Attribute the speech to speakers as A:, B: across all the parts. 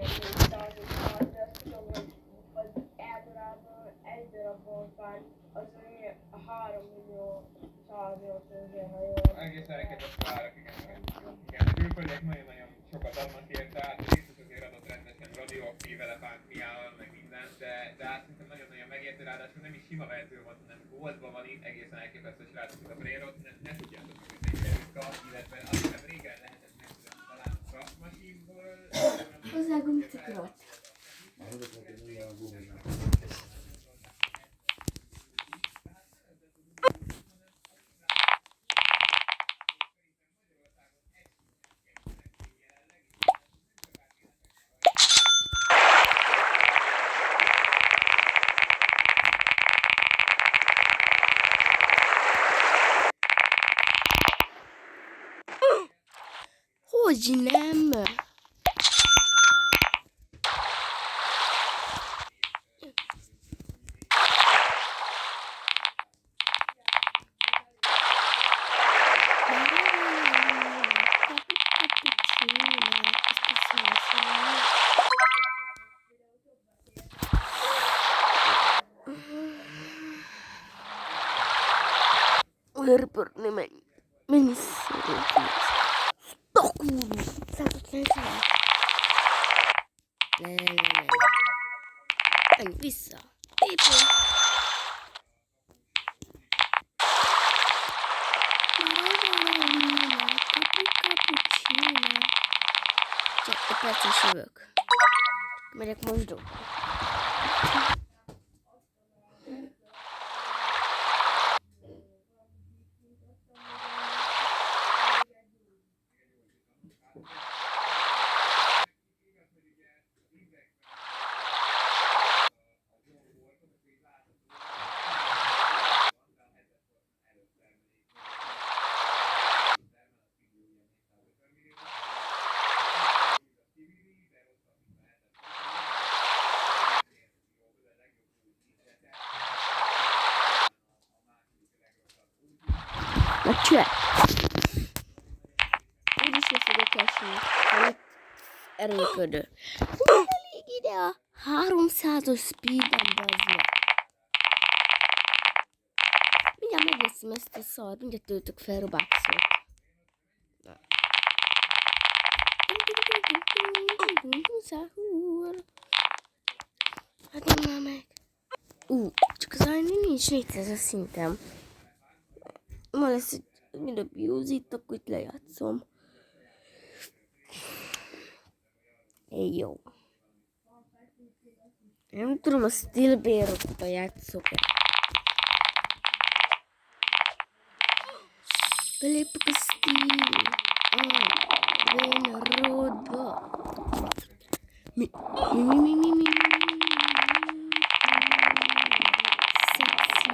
A: De azt tudom, hogy az általában egy darab bonfán az ugye 3 millió 180 ha jól.
B: Egészen elképesztő árak, igen. Igen, a külföldiek nagyon-nagyon sokat adnak érte, hát a részt azért adott rendesen radioaktív elefántmiával, meg minden, de hát szerintem nagyon-nagyon megértő, ráadásul nem is sima verzió van, hanem goldban van itt, egészen elképesztő, srácok, a Brérot, ne tudjátok, hogy ez egy erőka, illetve azt hiszem régen lehetett megtudni talán a Craft Machine-ból.
C: Hozzágom cukrot. Hogy nem? Örpörni mennyi szépen. Stokul! 190. Nem. Menj vissza. Épül. Csak egy perces jövök. Megyek mosdó. Na cseh! Úgyis le fogok esni. Hanem erőködő. Nem elég ide a 300-os speeden, bazd meg. Mindjárt megveszem ezt a szart, mindjárt töltök fel Robuxot. Na. Hát nem már meg. Csak az ajni nincs 400-as szintem. Ma lesz egy abuse-it, akkor itt lejátszom. Jó. Nem tudom, a Stillbérottal játszok-e. Belépek a Stillbérodba. Mi? Szexi.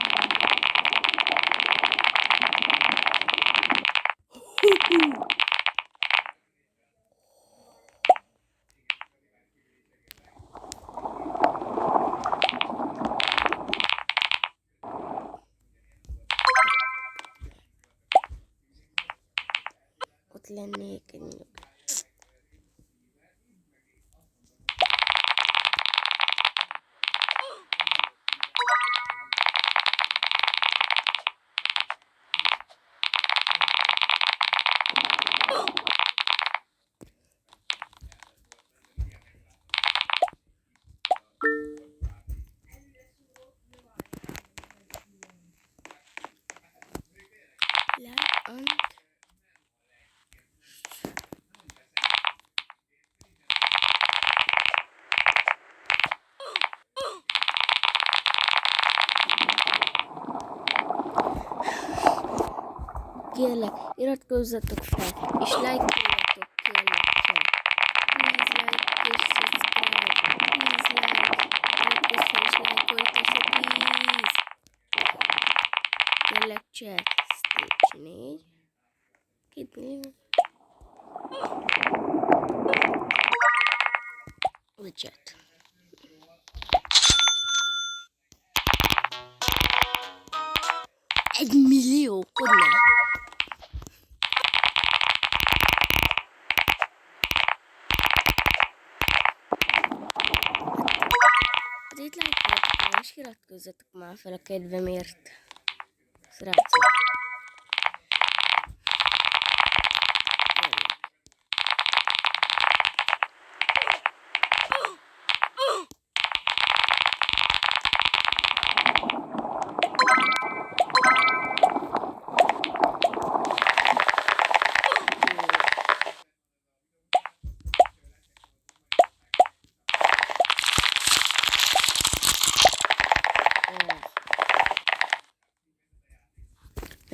C: Ott lennék egy nagyobb. Kérlek, iratkozzatok fel, és lájkoljatok, kérlek csak. Please like és subscribe. Please like. Iratkozz fel és lájkoltassatok, please. Kérlek chat. Stage 4. 2 millió. The chat. Egy millió, hogy ne? És iratkozzatok már fel a kedvemért, srácok.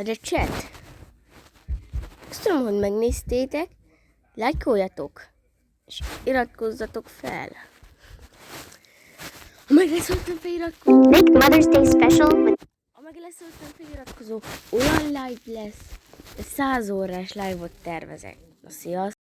C: De chat, köszönöm, hogy megnéztétek, lájkoljatok, és iratkozzatok fel. Ha meg leszóltam feliratkozó,
D: Make Mother's Day special with
C: ha meg leszóltam feliratkozó, olyan live lesz, 100 órás live-ot tervezek. Na, sziasztok!